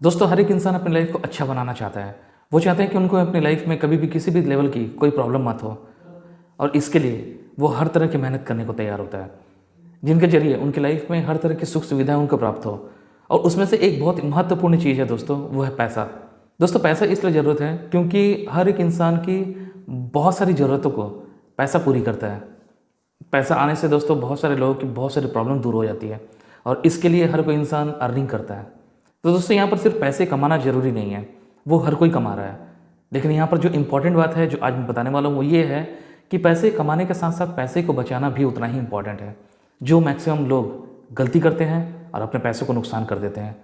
दोस्तों, हर एक इंसान अपनी लाइफ को अच्छा बनाना चाहता है। वो चाहते हैं कि उनको अपनी लाइफ में कभी भी किसी भी लेवल की कोई प्रॉब्लम मत हो, और इसके लिए वो हर तरह की मेहनत करने को तैयार होता है, जिनके जरिए उनकी लाइफ में हर तरह की सुख सुविधाएं उनको प्राप्त हो। और उसमें से एक बहुत महत्वपूर्ण चीज़ है दोस्तों, वो है पैसा। दोस्तों, पैसा इसलिए ज़रूरत है क्योंकि हर एक इंसान की बहुत सारी ज़रूरतों को पैसा पूरी करता है। पैसा आने से दोस्तों बहुत सारे लोगों की बहुत सारी प्रॉब्लम दूर हो जाती है, और इसके लिए हर कोई इंसान अर्निंग करता है। तो दोस्तों, यहाँ पर सिर्फ पैसे कमाना ज़रूरी नहीं है, वो हर कोई कमा रहा है। लेकिन यहाँ पर जो इम्पोर्टेंट बात है जो आज मैं बताने वाला हूँ वो ये है कि पैसे कमाने के साथ साथ पैसे को बचाना भी उतना ही इम्पोर्टेंट है। जो मैक्सिमम लोग गलती करते हैं और अपने पैसों को नुकसान कर देते हैं,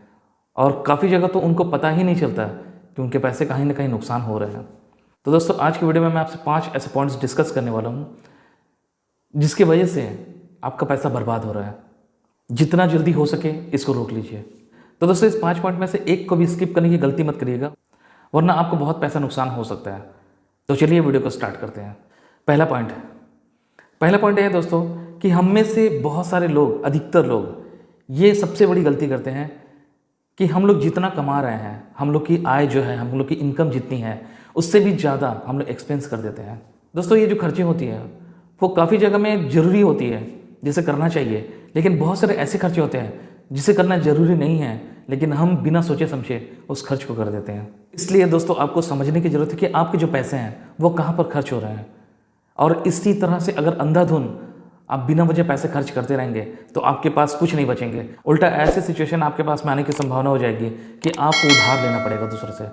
और काफ़ी जगह तो उनको पता ही नहीं चलता कि उनके पैसे कहीं ना कहीं नुकसान हो रहे हैं। तो दोस्तों, आज की वीडियो में मैं आपसे 5 ऐसे पॉइंट्स डिस्कस करने वाला हूँ जिसकी वजह से आपका पैसा बर्बाद हो रहा है। जितना जल्दी हो सके इसको रोक लीजिए। तो दोस्तों, इस 5 पॉइंट में से एक को भी स्किप करने की गलती मत करिएगा, वरना आपको बहुत पैसा नुकसान हो सकता है। तो चलिए वीडियो को स्टार्ट करते हैं। पहला पॉइंट यह है दोस्तों कि हम में से बहुत सारे लोग, अधिकतर लोग, ये सबसे बड़ी गलती करते हैं कि हम लोग जितना कमा रहे हैं, हम लोग की आय जो है, हम लोग की इनकम जितनी है, उससे भी ज़्यादा हम लोग एक्सपेंस कर देते हैं। दोस्तों, ये जो खर्चे होती है वो काफ़ी जगह में ज़रूरी होती है, जिसे करना चाहिए। लेकिन बहुत सारे ऐसे खर्चे होते हैं जिसे करना ज़रूरी नहीं है, लेकिन हम बिना सोचे समझे उस खर्च को कर देते हैं। इसलिए दोस्तों, आपको समझने की ज़रूरत है कि आपके जो पैसे हैं वो कहाँ पर खर्च हो रहे हैं। और इसी तरह से अगर अंधाधुन आप बिना वजह पैसे खर्च करते रहेंगे तो आपके पास कुछ नहीं बचेंगे। उल्टा ऐसी सिचुएशन आपके पास में आने की संभावना हो जाएगी कि आपको उधार लेना पड़ेगा दूसरे से।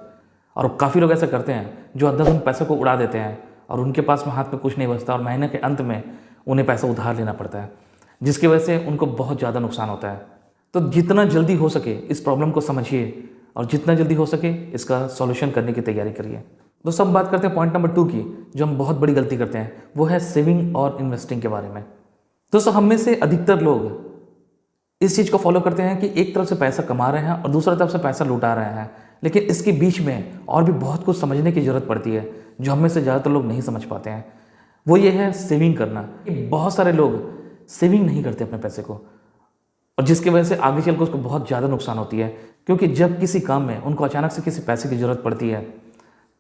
और काफ़ी लोग ऐसा करते हैं जो अंधाधुन पैसों को उड़ा देते हैं और उनके पास में हाथ में कुछ नहीं बचता, और महीने के अंत में उन्हें पैसा उधार लेना पड़ता है, जिसकी वजह से उनको बहुत ज़्यादा नुकसान होता है। तो जितना जल्दी हो सके इस प्रॉब्लम को समझिए, और जितना जल्दी हो सके इसका सॉल्यूशन करने की तैयारी करिए। दोस्तों, हम बात करते हैं पॉइंट नंबर 2 की, जो हम बहुत बड़ी गलती करते हैं, वो है सेविंग और इन्वेस्टिंग के बारे में। दोस्तों, हम में से अधिकतर लोग इस चीज़ को फॉलो करते हैं कि एक तरफ से पैसा कमा रहे हैं और दूसरी तरफ से पैसा लुटा रहे हैं, लेकिन इसके बीच में और भी बहुत कुछ समझने की ज़रूरत पड़ती है जो हम में से ज़्यादातर लोग नहीं समझ पाते हैं। वो ये है सेविंग करना। बहुत सारे लोग सेविंग नहीं करते अपने पैसे को, और जिसकी वजह से आगे चलकर उसको बहुत ज़्यादा नुकसान होती है। क्योंकि जब किसी काम में उनको अचानक से किसी पैसे की ज़रूरत पड़ती है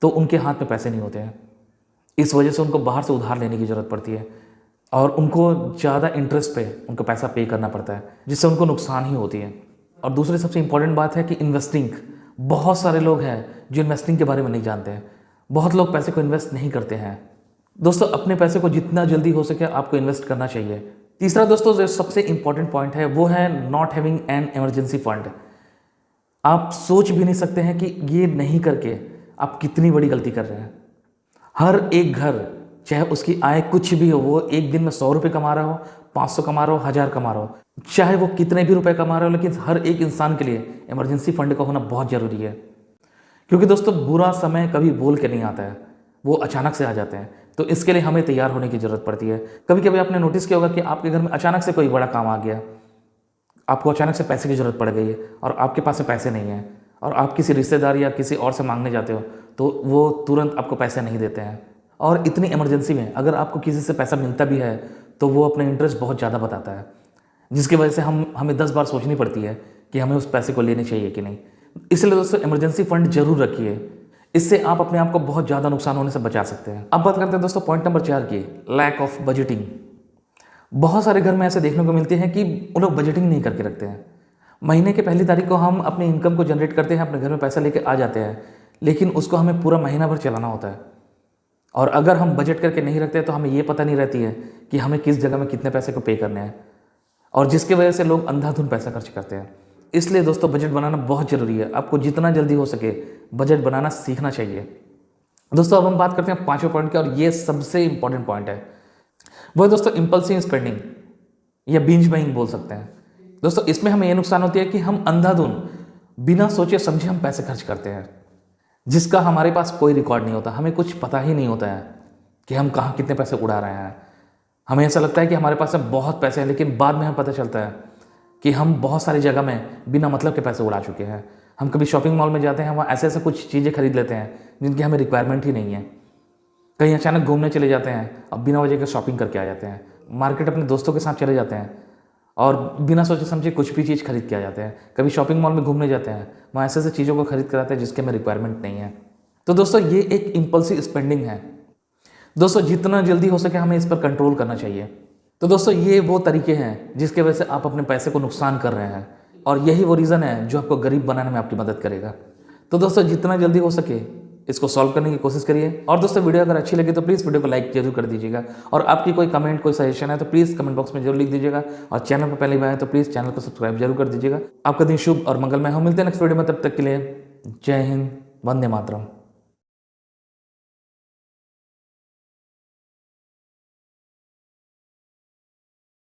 तो उनके हाथ में पैसे नहीं होते हैं। इस वजह से उनको बाहर से उधार लेने की ज़रूरत पड़ती है, और उनको ज़्यादा इंटरेस्ट पे उनको पैसा पे करना पड़ता है, जिससे उनको नुकसान ही होती है। और दूसरी सबसे इंपॉर्टेंट बात है कि इन्वेस्टिंग। बहुत सारे लोग हैं जो इन्वेस्टिंग के बारे में नहीं जानते हैं। बहुत लोग पैसे को इन्वेस्ट नहीं करते हैं। दोस्तों, अपने पैसे को जितना जल्दी हो सके आपको इन्वेस्ट करना चाहिए। तीसरा दोस्तों, जो सबसे इंपॉर्टेंट पॉइंट है वो है not having an emergency fund. आप सोच भी नहीं सकते हैं कि ये नहीं करके आप कितनी बड़ी गलती कर रहे हैं। हर एक घर, चाहे उसकी आय कुछ भी हो, वो एक दिन में 100 रुपये कमा रहा हो, 500 कमा रहा हो, 1000 कमा रहा हो, चाहे वो कितने भी रुपए कमा रहा हो, लेकिन हर एक इंसान के लिए इमरजेंसी फंड का होना बहुत ज़रूरी है। क्योंकि दोस्तों, बुरा समय कभी बोल के नहीं आता है, वो अचानक से आ जाते हैं। तो इसके लिए हमें तैयार होने की ज़रूरत पड़ती है। कभी कभी आपने नोटिस किया होगा कि आपके घर में अचानक से कोई बड़ा काम आ गया, आपको अचानक से पैसे की ज़रूरत पड़ गई है और आपके पास में पैसे नहीं हैं, और आप किसी रिश्तेदार या किसी और से मांगने जाते हो तो वो तुरंत आपको पैसे नहीं देते हैं। और इतनी इमरजेंसी में अगर आपको किसी से पैसा मिलता भी है तो वो अपने इंटरेस्ट बहुत ज़्यादा बताता है, जिसकी वजह से हमें 10 बार सोचनी पड़ती है कि हमें उस पैसे को लेने चाहिए कि नहीं। इसलिए दोस्तों, इमरजेंसी फंड जरूर रखिए, इससे आप अपने आप को बहुत ज़्यादा नुकसान होने से बचा सकते हैं। अब बात करते हैं दोस्तों पॉइंट नंबर 4 की, लैक ऑफ बजटिंग। बहुत सारे घर में ऐसे देखने को मिलते हैं कि वो लोग बजटिंग नहीं करके रखते हैं। महीने के पहली तारीख को हम अपनी इनकम को जनरेट करते हैं, अपने घर में पैसा लेके आ जाते हैं, लेकिन उसको हमें पूरा महीना भर चलाना होता है। और अगर हम बजट करके नहीं रखते तो हमें ये पता नहीं रहती है कि हमें किस जगह में कितने पैसे को पे करने हैं, और जिसकी वजह से लोग अंधाधुन पैसा खर्च करते हैं। इसलिए दोस्तों, बजट बनाना बहुत ज़रूरी है। आपको जितना जल्दी हो सके बजट बनाना सीखना चाहिए। दोस्तों, अब हम बात करते हैं 5वें पॉइंट की, और ये सबसे इंपॉर्टेंट पॉइंट है। वो है दोस्तों इम्पल्सिव स्पेंडिंग, या बिंज बाइंग बोल सकते हैं। दोस्तों, इसमें हमें ये नुकसान होती है कि हम अंधाधुन बिना सोचे समझे हम पैसे खर्च करते हैं, जिसका हमारे पास कोई रिकॉर्ड नहीं होता। हमें कुछ पता ही नहीं होता है कि हम कहाँ कितने पैसे उड़ा रहे हैं। हमें ऐसा लगता है कि हमारे पास बहुत पैसे हैं, लेकिन बाद में हमें पता चलता है कि हम बहुत सारी जगह में बिना मतलब के पैसे उड़ा चुके हैं। हम कभी शॉपिंग मॉल में जाते हैं, वहाँ ऐसे ऐसे कुछ चीज़ें खरीद लेते हैं जिनकी हमें रिक्वायरमेंट ही नहीं है। कहीं अचानक घूमने चले जाते हैं और बिना वजह के शॉपिंग करके आ जाते हैं। मार्केट अपने दोस्तों के साथ चले जाते हैं और बिना सोचे समझे कुछ भी चीज़ खरीद के आ जाते हैं। कभी शॉपिंग मॉल में घूमने जाते हैं, वहाँ ऐसे ऐसे चीज़ों को खरीद कर आते हैं जिसके में रिक्वायरमेंट नहीं है। तो दोस्तों ये एक इम्पल्सिव स्पेंडिंग है। दोस्तों जितना जल्दी हो सके हमें इस पर कंट्रोल करना चाहिए। तो दोस्तों ये वो तरीके हैं जिसके वजह से आप अपने पैसे को नुकसान कर रहे हैं, और यही वो रीज़न है जो आपको गरीब बनाने में आपकी मदद करेगा। तो दोस्तों जितना जल्दी हो सके इसको सॉल्व करने की कोशिश करिए। और दोस्तों वीडियो अगर अच्छी लगी तो प्लीज़ वीडियो को लाइक जरूर कर दीजिएगा, और आपकी कोई कमेंट कोई सजेशन है तो प्लीज़ कमेंट बॉक्स में जरूर लिख दीजिएगा, और चैनल पर पहली बार है तो प्लीज़ चैनल को सब्सक्राइब जरूर कर दीजिएगा। आपका दिन शुभ और मंगलमय हो। मिलते हैं नेक्स्ट वीडियो में, तब तक के लिए जय हिंद, वंदे मातरम।